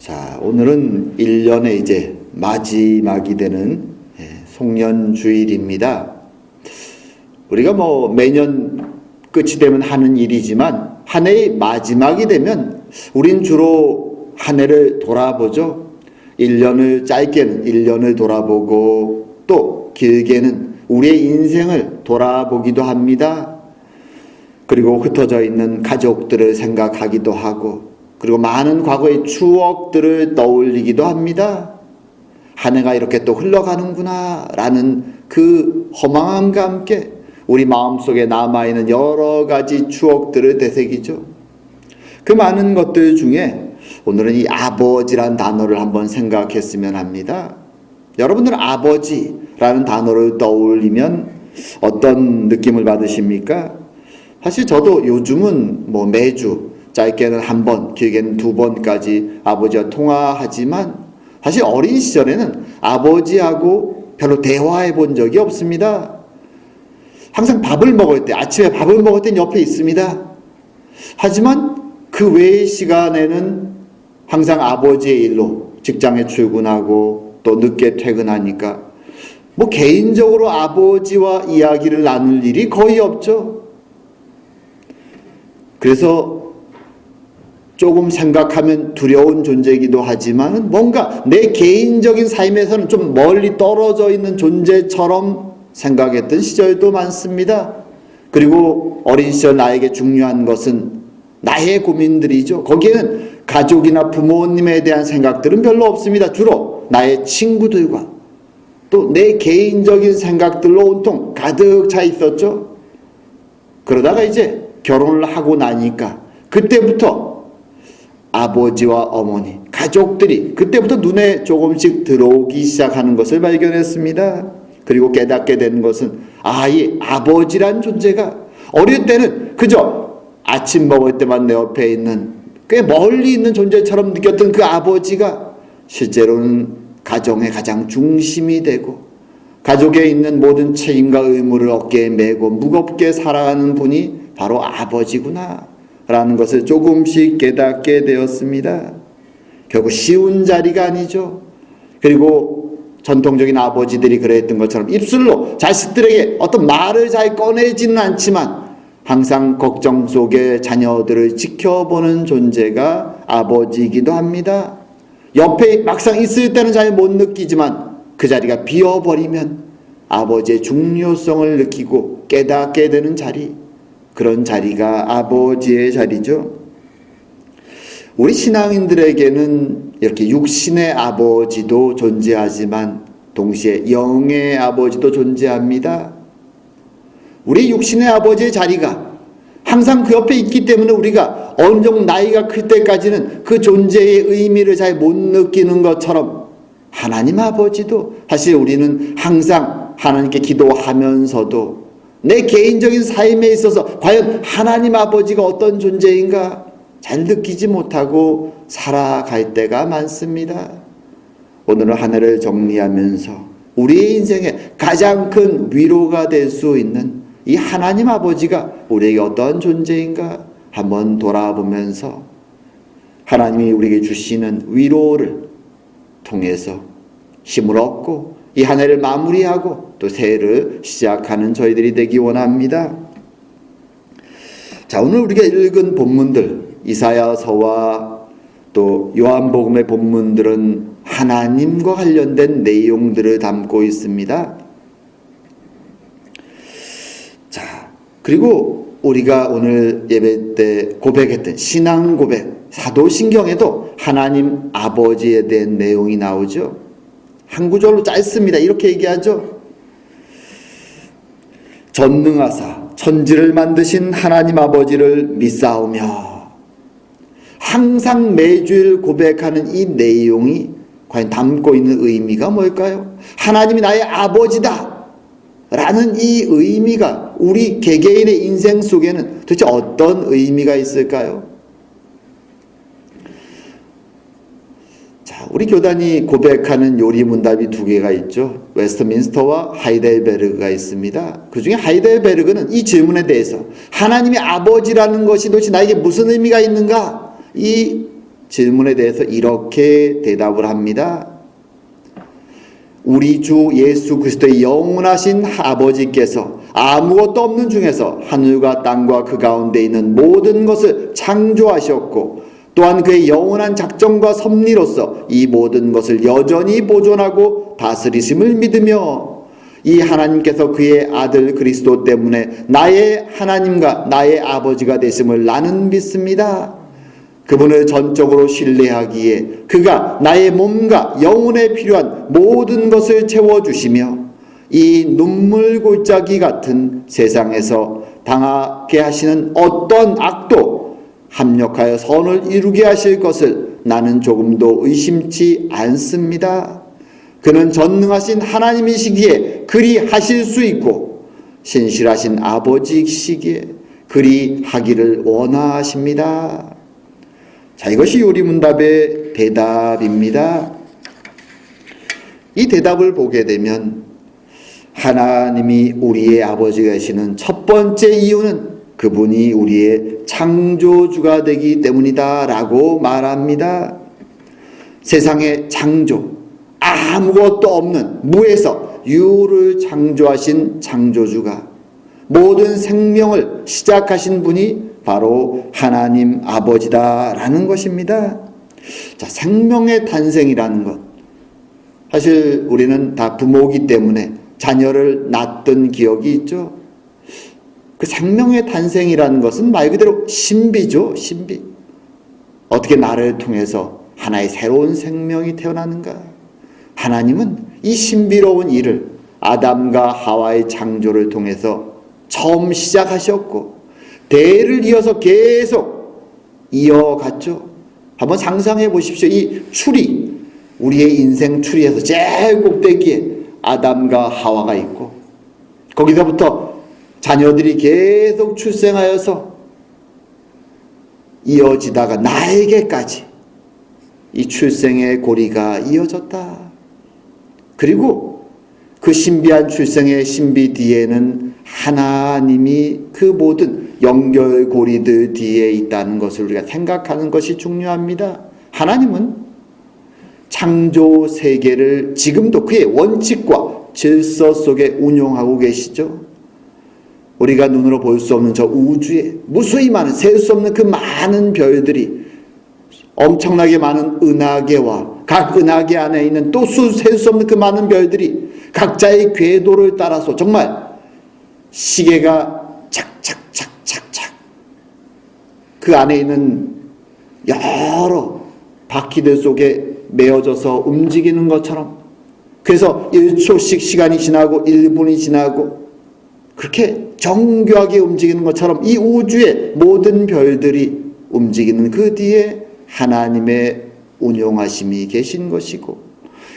자, 오늘은 1년의 이제 마지막이 되는 송년주일입니다. 우리가 매년 끝이 되면 하는 일이지만 한 해의 마지막이 되면 우린 주로 한 해를 돌아보죠. 1년을 짧게는 1년을 돌아보고 또 길게는 우리의 인생을 돌아보기도 합니다. 그리고 흩어져 있는 가족들을 생각하기도 하고 그리고 많은 과거의 추억들을 떠올리기도 합니다. 한 해가 이렇게 또 흘러가는구나 라는 그 허망함과 함께 우리 마음속에 남아있는 여러 가지 추억들을 되새기죠. 그 많은 것들 중에 오늘은 이 아버지란 단어를 한번 생각했으면 합니다. 여러분들은 아버지라는 단어를 떠올리면 어떤 느낌을 받으십니까? 사실 저도 요즘은 매주 짧게는 한 번, 길게는 2번까지 아버지와 통화하지만 사실 어린 시절에는 아버지하고 별로 대화해 본 적이 없습니다. 항상 밥을 먹을 때, 아침에 밥을 먹을 때 옆에 있습니다. 하지만 그 외의 시간에는 항상 아버지의 일로 직장에 출근하고 또 늦게 퇴근하니까 개인적으로 아버지와 이야기를 나눌 일이 거의 없죠. 그래서 조금 생각하면 두려운 존재이기도 하지만 뭔가 내 개인적인 삶에서는 좀 멀리 떨어져 있는 존재처럼 생각했던 시절도 많습니다. 그리고 어린 시절 나에게 중요한 것은 나의 고민들이죠. 거기에는 가족이나 부모님에 대한 생각들은 별로 없습니다. 주로 나의 친구들과 또 내 개인적인 생각들로 온통 가득 차 있었죠. 그러다가 이제 결혼을 하고 나니까 그때부터 아버지와 어머니, 가족들이 그때부터 눈에 조금씩 들어오기 시작하는 것을 발견했습니다. 그리고 깨닫게 된 것은 이 아버지란 존재가 어릴 때는 그저 아침 먹을 때만 내 옆에 있는 꽤 멀리 있는 존재처럼 느꼈던 그 아버지가 실제로는 가정의 가장 중심이 되고 가족에 있는 모든 책임과 의무를 어깨에 메고 무겁게 살아가는 분이 바로 아버지구나 라는 것을 조금씩 깨닫게 되었습니다. 결국 쉬운 자리가 아니죠. 그리고 전통적인 아버지들이 그랬던 것처럼 입술로 자식들에게 어떤 말을 잘 꺼내지는 않지만 항상 걱정 속에 자녀들을 지켜보는 존재가 아버지이기도 합니다. 옆에 막상 있을 때는 잘 못 느끼지만 그 자리가 비어버리면 아버지의 중요성을 느끼고 깨닫게 되는 자리, 그런 자리가 아버지의 자리죠. 우리 신앙인들에게는 이렇게 육신의 아버지도 존재하지만 동시에 영의 아버지도 존재합니다. 우리 육신의 아버지의 자리가 항상 그 옆에 있기 때문에 우리가 어느 정도 나이가 클 때까지는 그 존재의 의미를 잘 못 느끼는 것처럼 하나님 아버지도 사실 우리는 항상 하나님께 기도하면서도 내 개인적인 삶에 있어서 과연 하나님 아버지가 어떤 존재인가 잘 느끼지 못하고 살아갈 때가 많습니다. 오늘은 한 해를 정리하면서 우리의 인생에 가장 큰 위로가 될 수 있는 이 하나님 아버지가 우리에게 어떤 존재인가 한번 돌아보면서 하나님이 우리에게 주시는 위로를 통해서 힘을 얻고 이 한 해를 마무리하고 또 새해를 시작하는 저희들이 되기 원합니다. 자, 오늘 우리가 읽은 본문들 이사야서와 또 요한복음의 본문들은 하나님과 관련된 내용들을 담고 있습니다. 자, 그리고 우리가 오늘 예배 때 고백했던 신앙 고백 사도신경에도 하나님 아버지에 대한 내용이 나오죠. 한 구절로 짧습니다. 이렇게 얘기하죠. 전능하사 천지를 만드신 하나님 아버지를 믿사오며, 항상 매주일 고백하는 이 내용이 과연 담고 있는 의미가 뭘까요? 하나님이 나의 아버지다 라는 이 의미가 우리 개개인의 인생 속에는 도대체 어떤 의미가 있을까요? 자, 우리 교단이 고백하는 요리문답이 2개가 있죠. 웨스트민스터와 하이델베르그가 있습니다. 그 중에 하이델베르그는 이 질문에 대해서 하나님이 아버지라는 것이 도대체 나에게 무슨 의미가 있는가? 이 질문에 대해서 이렇게 대답을 합니다. 우리 주 예수 그리스도의 영원하신 아버지께서 아무것도 없는 중에서 하늘과 땅과 그 가운데 있는 모든 것을 창조하셨고 또한 그의 영원한 작정과 섭리로서 이 모든 것을 여전히 보존하고 다스리심을 믿으며 이 하나님께서 그의 아들 그리스도 때문에 나의 하나님과 나의 아버지가 되심을 나는 믿습니다. 그분을 전적으로 신뢰하기에 그가 나의 몸과 영혼에 필요한 모든 것을 채워주시며 이 눈물 골짜기 같은 세상에서 당하게 하시는 어떤 악도 합력하여 선을 이루게 하실 것을 나는 조금도 의심치 않습니다. 그는 전능하신 하나님이시기에 그리 하실 수 있고 신실하신 아버지이시기에 그리 하기를 원하십니다. 자, 이것이 요리문답의 대답입니다. 이 대답을 보게 되면 하나님이 우리의 아버지가 되시는 첫 번째 이유는 그분이 우리의 창조주가 되기 때문이다 라고 말합니다. 세상의 창조, 아무것도 없는 무에서 유를 창조하신 창조주가 모든 생명을 시작하신 분이 바로 하나님 아버지다라는 것입니다. 자, 생명의 탄생이라는 것. 사실 우리는 다 부모이기 때문에 자녀를 낳았던 기억이 있죠. 그 생명의 탄생이라는 것은 말 그대로 신비죠. 신비. 어떻게 나를 통해서 하나의 새로운 생명이 태어나는가. 하나님은 이 신비로운 일을 아담과 하와의 창조를 통해서 처음 시작하셨고 대를 이어서 계속 이어갔죠. 한번 상상해 보십시오. 이 추리, 우리의 인생 추리에서 제일 꼭대기에 아담과 하와가 있고 거기서부터 자녀들이 계속 출생하여서 이어지다가 나에게까지 이 출생의 고리가 이어졌다. 그리고 그 신비한 출생의 신비 뒤에는 하나님이 그 모든 연결고리들 뒤에 있다는 것을 우리가 생각하는 것이 중요합니다. 하나님은 창조 세계를 지금도 그의 원칙과 질서 속에 운용하고 계시죠. 우리가 눈으로 볼 수 없는 저 우주에 무수히 많은, 셀 수 없는 그 많은 별들이 엄청나게 많은 은하계와 각 은하계 안에 있는 또 셀 수 없는 그 많은 별들이 각자의 궤도를 따라서 정말 시계가 착착착착착 그 안에 있는 여러 바퀴들 속에 메어져서 움직이는 것처럼, 그래서 1초씩 시간이 지나고 1분이 지나고 그렇게 정교하게 움직이는 것처럼 이 우주의 모든 별들이 움직이는 그 뒤에 하나님의 운용하심이 계신 것이고,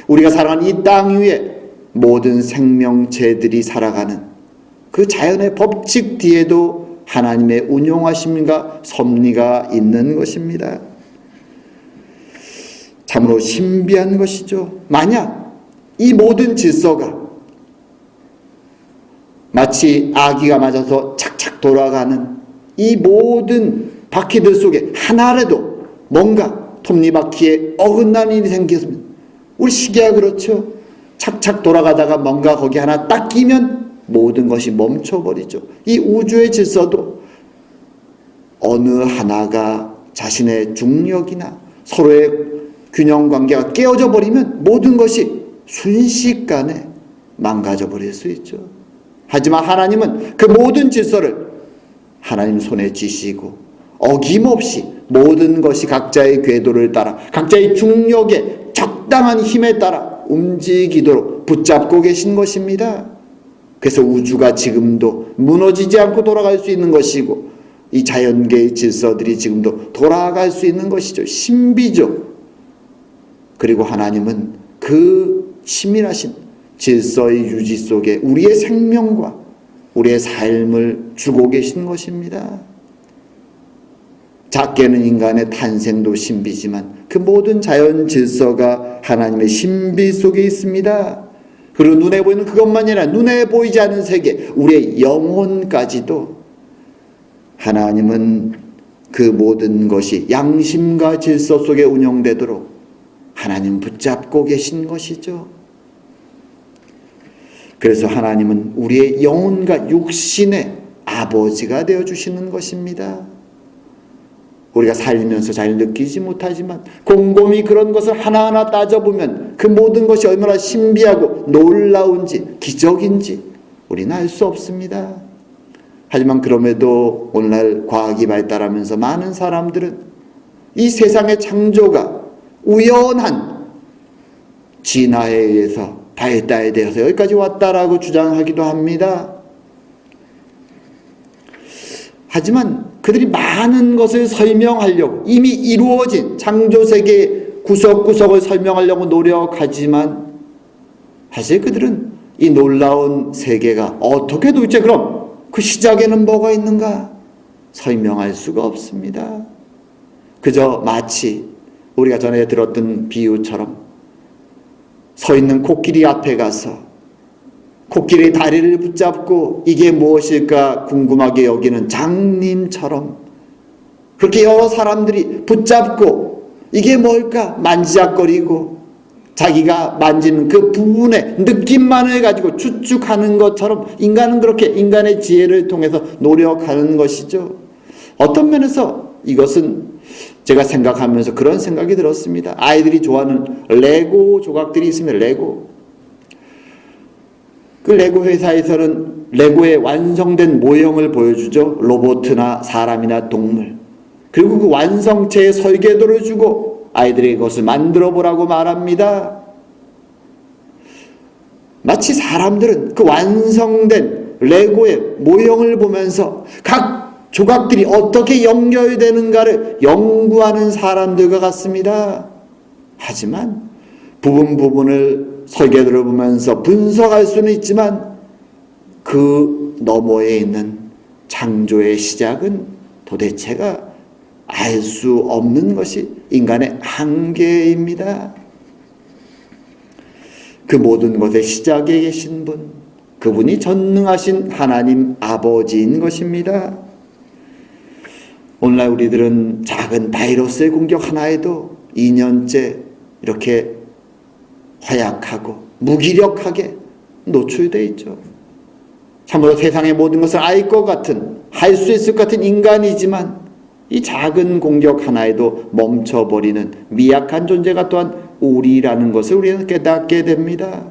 우리가 살아가는 이 땅 위에 모든 생명체들이 살아가는 그 자연의 법칙 뒤에도 하나님의 운용하심과 섭리가 있는 것입니다. 참으로 신비한 것이죠. 만약 이 모든 질서가 마치 아기가 맞아서 착착 돌아가는 이 모든 바퀴들 속에 하나라도 뭔가 톱니바퀴에 어긋나는 일이 생겼으면, 우리 시계가 그렇죠. 착착 돌아가다가 뭔가 거기 하나 딱 끼면 모든 것이 멈춰버리죠. 이 우주의 질서도 어느 하나가 자신의 중력이나 서로의 균형관계가 깨어져 버리면 모든 것이 순식간에 망가져 버릴 수 있죠. 하지만 하나님은 그 모든 질서를 하나님 손에 쥐시고 어김없이 모든 것이 각자의 궤도를 따라 각자의 중력에 적당한 힘에 따라 움직이도록 붙잡고 계신 것입니다. 그래서 우주가 지금도 무너지지 않고 돌아갈 수 있는 것이고 이 자연계의 질서들이 지금도 돌아갈 수 있는 것이죠. 신비죠. 그리고 하나님은 그 치밀하신 질서의 유지 속에 우리의 생명과 우리의 삶을 주고 계신 것입니다. 작게는 인간의 탄생도 신비지만 그 모든 자연 질서가 하나님의 신비 속에 있습니다. 그리고 눈에 보이는 그것만이 아니라 눈에 보이지 않는 세계, 우리의 영혼까지도 하나님은 그 모든 것이 양심과 질서 속에 운영되도록 하나님 붙잡고 계신 것이죠. 그래서 하나님은 우리의 영혼과 육신의 아버지가 되어주시는 것입니다. 우리가 살면서 잘 느끼지 못하지만 곰곰이 그런 것을 하나하나 따져보면 그 모든 것이 얼마나 신비하고 놀라운지 기적인지 우리는 알 수 없습니다. 하지만 그럼에도 오늘날 과학이 발달하면서 많은 사람들은 이 세상의 창조가 우연한 진화에 의해서 발달되어서 여기까지 왔다라고 주장하기도 합니다. 하지만 그들이 많은 것을 설명하려고 이미 이루어진 창조세계 구석구석을 설명하려고 노력하지만 사실 그들은 이 놀라운 세계가 어떻게 도대체 그럼 그 시작에는 뭐가 있는가 설명할 수가 없습니다. 그저 마치 우리가 전에 들었던 비유처럼 서 있는 코끼리 앞에 가서 코끼리의 다리를 붙잡고 이게 무엇일까 궁금하게 여기는 장님처럼 그렇게 여러 사람들이 붙잡고 이게 뭘까 만지작거리고 자기가 만지는 그 부분의 느낌만을 가지고 추측하는 것처럼 인간은 그렇게 인간의 지혜를 통해서 노력하는 것이죠. 어떤 면에서 이것은 제가 생각하면서 그런 생각이 들었습니다. 아이들이 좋아하는 레고 조각들이 있습니다. 그 레고 회사에서는 레고의 완성된 모형을 보여주죠. 로봇이나 사람이나 동물. 그리고 그 완성체의 설계도를 주고 아이들에게 그것을 만들어 보라고 말합니다. 마치 사람들은 그 완성된 레고의 모형을 보면서 각 조각들이 어떻게 연결되는가를 연구하는 사람들과 같습니다. 하지만 부분을 설계도를 보면서 분석할 수는 있지만 그 너머에 있는 창조의 시작은 도대체가 알 수 없는 것이 인간의 한계입니다. 그 모든 것의 시작에 계신 분, 그분이 전능하신 하나님 아버지인 것입니다. 오늘날 우리들은 작은 바이러스의 공격 하나에도 2년째 이렇게 허약하고 무기력하게 노출되어 있죠. 참으로 세상의 모든 것을 알 것 같은, 할 수 있을 것 같은 인간이지만 이 작은 공격 하나에도 멈춰버리는 미약한 존재가 또한 우리라는 것을 우리는 깨닫게 됩니다.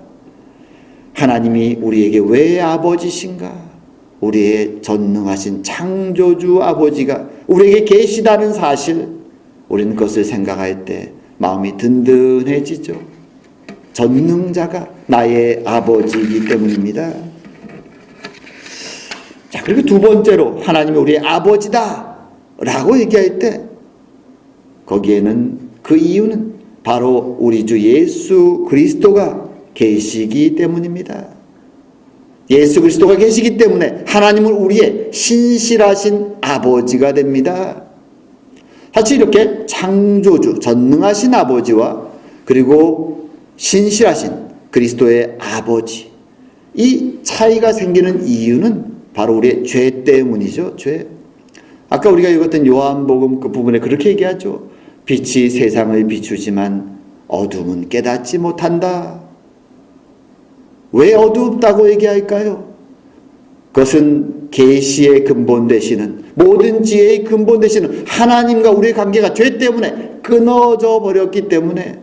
하나님이 우리에게 왜 아버지신가? 우리의 전능하신 창조주 아버지가 우리에게 계시다는 사실, 우리는 그것을 생각할 때 마음이 든든해지죠. 전능자가 나의 아버지이기 때문입니다. 자, 그리고 두 번째로 하나님이 우리의 아버지다 라고 얘기할 때 거기에는 그 이유는 바로 우리 주 예수 그리스도가 계시기 때문입니다. 예수 그리스도가 계시기 때문에 하나님은 우리의 신실하신 아버지가 됩니다. 사실 이렇게 창조주, 전능하신 아버지와 그리고 신실하신 그리스도의 아버지, 이 차이가 생기는 이유는 바로 우리의 죄 때문이죠. 죄. 아까 우리가 읽었던 요한복음 그 부분에 그렇게 얘기하죠. 빛이 세상을 비추지만 어둠은 깨닫지 못한다. 왜 어둡다고 얘기할까요? 그것은 계시의 근본 되시는, 모든 지혜의 근본 되시는 하나님과 우리의 관계가 죄 때문에 끊어져 버렸기 때문에,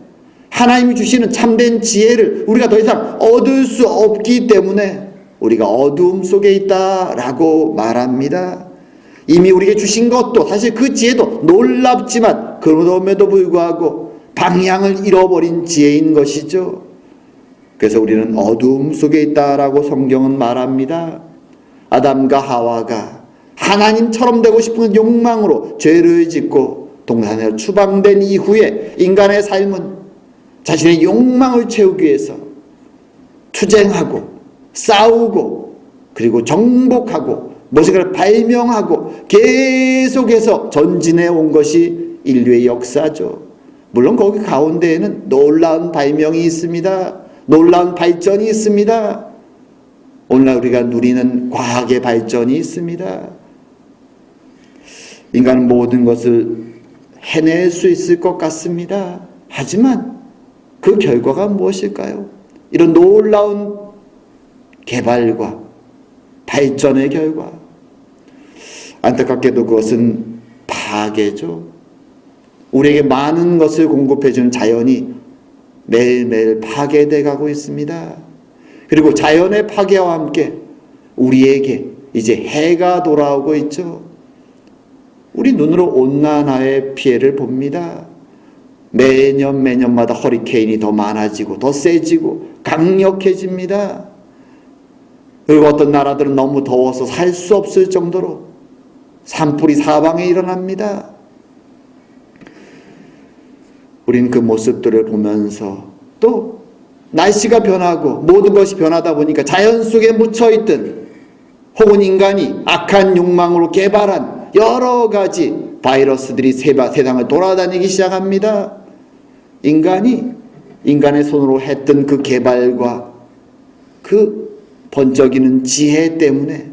하나님이 주시는 참된 지혜를 우리가 더 이상 얻을 수 없기 때문에 우리가 어두움 속에 있다라고 말합니다. 이미 우리에게 주신 것도 사실 그 지혜도 놀랍지만 그럼에도 불구하고 방향을 잃어버린 지혜인 것이죠. 그래서 우리는 어두움 속에 있다라고 성경은 말합니다. 아담과 하와가 하나님처럼 되고 싶은 욕망으로 죄를 짓고 동산에서 추방된 이후에 인간의 삶은 자신의 욕망을 채우기 위해서 투쟁하고 싸우고 그리고 정복하고 무엇인가를 발명하고 계속해서 전진해 온 것이 인류의 역사죠. 물론 거기 가운데에는 놀라운 발명이 있습니다. 놀라운 발전이 있습니다. 오늘날 우리가 누리는 과학의 발전이 있습니다. 인간은 모든 것을 해낼 수 있을 것 같습니다. 하지만 그 결과가 무엇일까요? 이런 놀라운 개발과 발전의 결과, 안타깝게도 그것은 파괴죠. 우리에게 많은 것을 공급해주는 자연이 매일매일 파괴돼 가고 있습니다. 그리고 자연의 파괴와 함께 우리에게 이제 해가 돌아오고 있죠. 우리 눈으로 온난화의 피해를 봅니다. 매년마다 허리케인이 더 많아지고 더 세지고 강력해집니다. 그리고 어떤 나라들은 너무 더워서 살 수 없을 정도로 산불이 사방에 일어납니다. 우리는 그 모습들을 보면서 또 날씨가 변하고 모든 것이 변하다 보니까 자연 속에 묻혀있던 혹은 인간이 악한 욕망으로 개발한 여러 가지 바이러스들이 세상을 돌아다니기 시작합니다. 인간이 인간의 손으로 했던 그 개발과 그 번쩍이는 지혜 때문에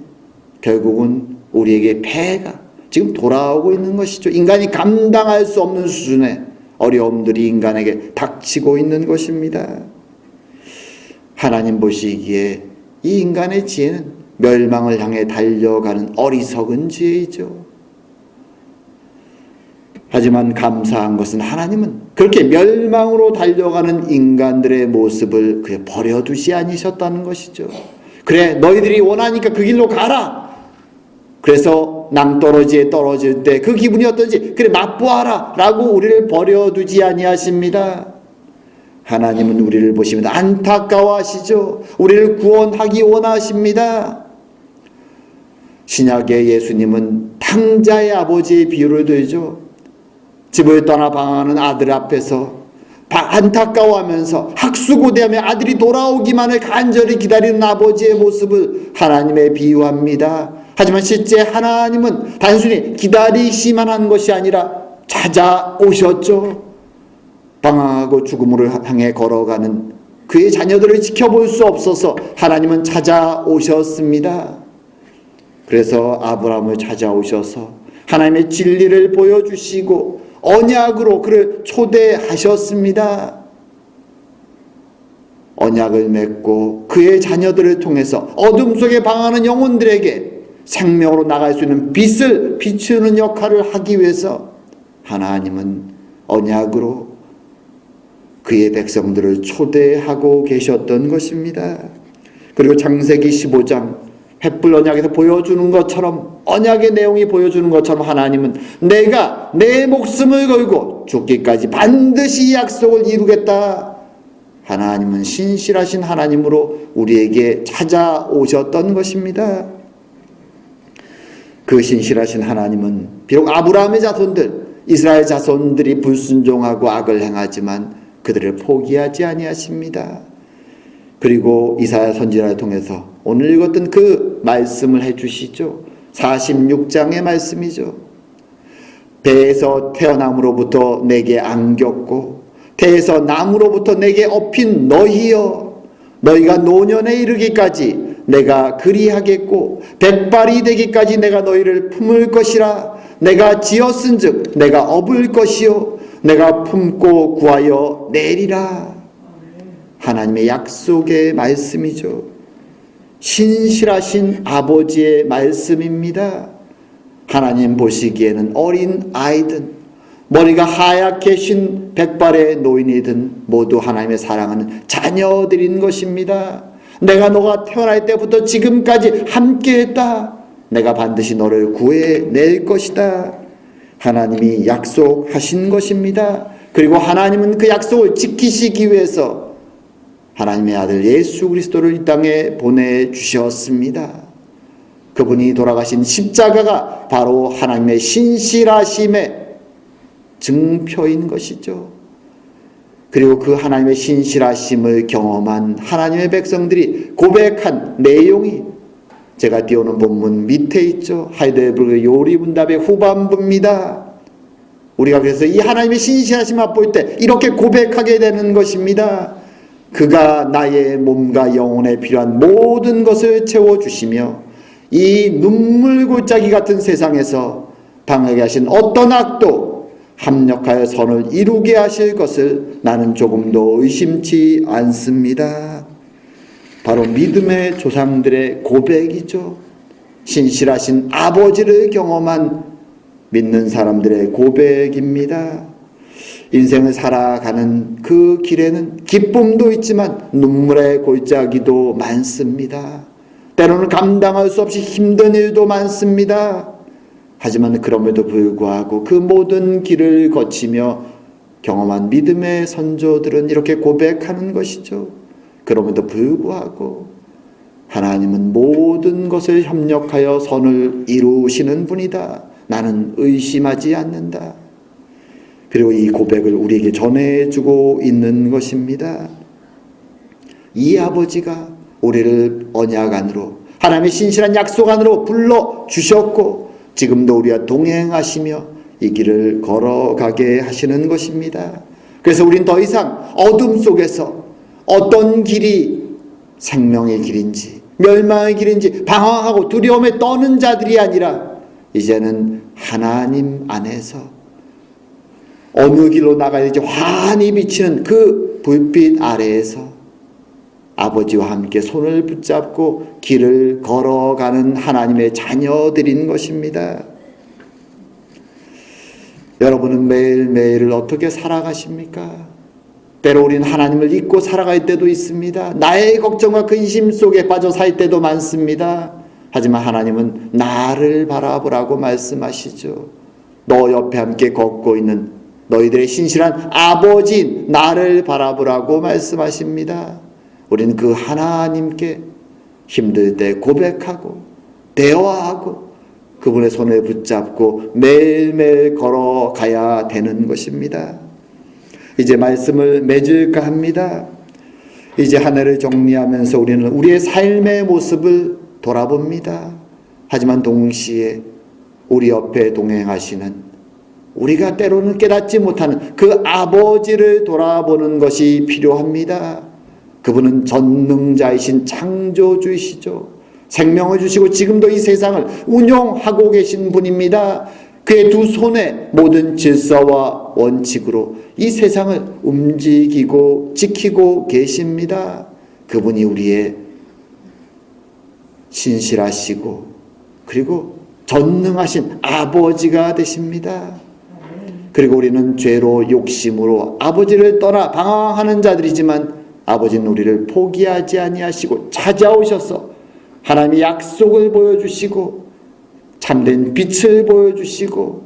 결국은 우리에게 폐해가 지금 돌아오고 있는 것이죠. 인간이 감당할 수 없는 수준의 어려움들이 인간에게 닥치고 있는 것입니다. 하나님 보시기에 이 인간의 지혜는 멸망을 향해 달려가는 어리석은 지혜이죠. 하지만 감사한 것은 하나님은 그렇게 멸망으로 달려가는 인간들의 모습을 그냥 버려두지 않으셨다는 것이죠. 그래, 너희들이 원하니까 그 길로 가라. 그래서 낭떠러지에 떨어질 때 그 기분이 어떤지 그래 맛보아라 라고 우리를 버려두지 아니하십니다. 하나님은 우리를 보시면 안타까워하시죠. 우리를 구원하기 원하십니다. 신약의 예수님은 탕자의 아버지의 비유를 들죠. 집을 떠나 방황하는 아들 앞에서 안타까워하면서 학수고대하며 아들이 돌아오기만을 간절히 기다리는 아버지의 모습을 하나님에 비유합니다. 하지만 실제 하나님은 단순히 기다리시만 한 것이 아니라 찾아오셨죠. 방황하고 죽음으로 향해 걸어가는 그의 자녀들을 지켜볼 수 없어서 하나님은 찾아오셨습니다. 그래서 아브라함을 찾아오셔서 하나님의 진리를 보여주시고 언약으로 그를 초대하셨습니다. 언약을 맺고 그의 자녀들을 통해서 어둠 속에 방황하는 영혼들에게 생명으로 나갈 수 있는 빛을 비추는 역할을 하기 위해서 하나님은 언약으로 그의 백성들을 초대하고 계셨던 것입니다. 그리고 창세기 15장 횃불 언약에서 보여주는 것처럼, 언약의 내용이 보여주는 것처럼 하나님은 내가 내 목숨을 걸고 죽기까지 반드시 이 약속을 이루겠다. 하나님은 신실하신 하나님으로 우리에게 찾아오셨던 것입니다. 그 신실하신 하나님은 비록 아브라함의 자손들, 이스라엘 자손들이 불순종하고 악을 행하지만 그들을 포기하지 아니하십니다. 그리고 이사야 선지자를 통해서 오늘 읽었던 그 말씀을 해주시죠. 46장의 말씀이죠. 배에서 태어남으로부터 내게 안겼고 태에서 남으로부터 내게 업힌 너희여, 너희가 노년에 이르기까지 내가 그리하겠고 백발이 되기까지 내가 너희를 품을 것이라. 내가 지었은즉 내가 업을 것이요 내가 품고 구하여 내리라. 하나님의 약속의 말씀이죠. 신실하신 아버지의 말씀입니다. 하나님 보시기에는 어린 아이든 머리가 하얗게 신 백발의 노인이든 모두 하나님의 사랑하는 자녀들인 것입니다. 내가 너가 태어날 때부터 지금까지 함께했다. 내가 반드시 너를 구해낼 것이다. 하나님이 약속하신 것입니다. 그리고 하나님은 그 약속을 지키시기 위해서 하나님의 아들 예수 그리스도를 이 땅에 보내주셨습니다. 그분이 돌아가신 십자가가 바로 하나님의 신실하심의 증표인 것이죠. 그리고 그 하나님의 신실하심을 경험한 하나님의 백성들이 고백한 내용이 제가 띄우는 본문 밑에 있죠. 하이델베르그 요리문답의 후반부입니다. 우리가 그래서 이 하나님의 신실하심 맛볼 때 이렇게 고백하게 되는 것입니다. 그가 나의 몸과 영혼에 필요한 모든 것을 채워주시며 이 눈물 골짜기 같은 세상에서 당하게 하신 어떤 악도 합력하여 선을 이루게 하실 것을 나는 조금도 의심치 않습니다. 바로 믿음의 조상들의 고백이죠. 신실하신 아버지를 경험한 믿는 사람들의 고백입니다. 인생을 살아가는 그 길에는 기쁨도 있지만 눈물의 골짜기도 많습니다. 때로는 감당할 수 없이 힘든 일도 많습니다. 하지만 그럼에도 불구하고 그 모든 길을 거치며 경험한 믿음의 선조들은 이렇게 고백하는 것이죠. 그럼에도 불구하고 하나님은 모든 것을 협력하여 선을 이루시는 분이다. 나는 의심하지 않는다. 그리고 이 고백을 우리에게 전해주고 있는 것입니다. 이 아버지가 우리를 언약 안으로, 하나님의 신실한 약속 안으로 불러주셨고 지금도 우리와 동행하시며 이 길을 걸어가게 하시는 것입니다. 그래서 우린 더 이상 어둠 속에서 어떤 길이 생명의 길인지 멸망의 길인지 방황하고 두려움에 떠는 자들이 아니라 이제는 하나님 안에서 어느 길로 나가야 될지 환히 비치는 그 불빛 아래에서 아버지와 함께 손을 붙잡고 길을 걸어가는 하나님의 자녀들인 것입니다. 여러분은 매일매일을 어떻게 살아가십니까? 때로 우리는 하나님을 잊고 살아갈 때도 있습니다. 나의 걱정과 근심 속에 빠져 살 때도 많습니다. 하지만 하나님은 나를 바라보라고 말씀하시죠. 너 옆에 함께 걷고 있는 너희들의 신실한 아버지인 나를 바라보라고 말씀하십니다. 우리는 그 하나님께 힘들 때 고백하고 대화하고 그분의 손을 붙잡고 매일매일 걸어가야 되는 것입니다. 이제 말씀을 맺을까 합니다. 이제 한 해를 정리하면서 우리는 우리의 삶의 모습을 돌아봅니다. 하지만 동시에 우리 옆에 동행하시는 우리가 때로는 깨닫지 못하는 그 아버지를 돌아보는 것이 필요합니다. 그분은 전능자이신 창조주이시죠. 생명을 주시고 지금도 이 세상을 운영하고 계신 분입니다. 그의 두 손에 모든 질서와 원칙으로 이 세상을 움직이고 지키고 계십니다. 그분이 우리의 신실하시고 그리고 전능하신 아버지가 되십니다. 그리고 우리는 죄로 욕심으로 아버지를 떠나 방황하는 자들이지만 아버지는 우리를 포기하지 아니하시고 찾아오셔서 하나님의 약속을 보여주시고 참된 빛을 보여주시고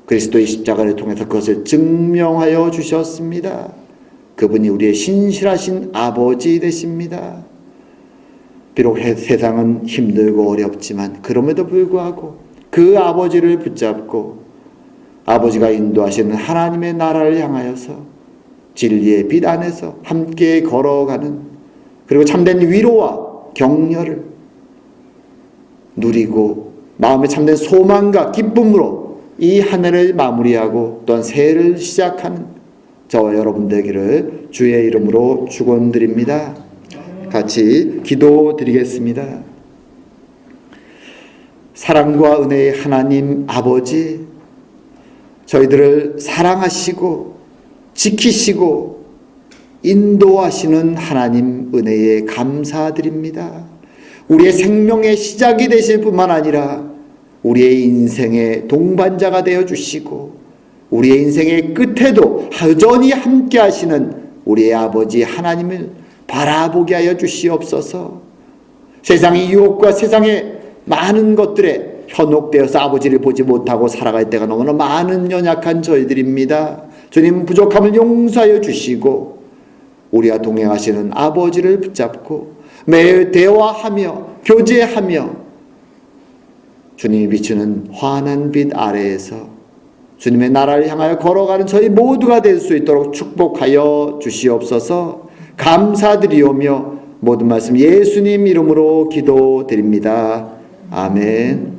그리스도의 십자가를 통해서 그것을 증명하여 주셨습니다. 그분이 우리의 신실하신 아버지 되십니다. 비록 세상은 힘들고 어렵지만 그럼에도 불구하고 그 아버지를 붙잡고 아버지가 인도하시는 하나님의 나라를 향하여서 진리의 빛 안에서 함께 걸어가는 그리고 참된 위로와 격려를 누리고 마음에 참된 소망과 기쁨으로 이 한 해를 마무리하고 또한 새해를 시작하는 저와 여러분 되기를 주의 이름으로 축원드립니다. 같이 기도드리겠습니다. 사랑과 은혜의 하나님 아버지, 저희들을 사랑하시고 지키시고 인도하시는 하나님 은혜에 감사드립니다. 우리의 생명의 시작이 되실 뿐만 아니라 우리의 인생의 동반자가 되어주시고 우리의 인생의 끝에도 여전히 함께 하시는 우리의 아버지 하나님을 바라보게 하여 주시옵소서. 세상의 유혹과 세상의 많은 것들에 현혹되어서 아버지를 보지 못하고 살아갈 때가 너무나 많은 연약한 저희들입니다. 주님 부족함을 용서하여 주시고 우리와 동행하시는 아버지를 붙잡고 매일 대화하며 교제하며 주님이 비추는 환한 빛 아래에서 주님의 나라를 향하여 걸어가는 저희 모두가 될 수 있도록 축복하여 주시옵소서. 감사드리오며 모든 말씀 예수님 이름으로 기도드립니다. 아멘.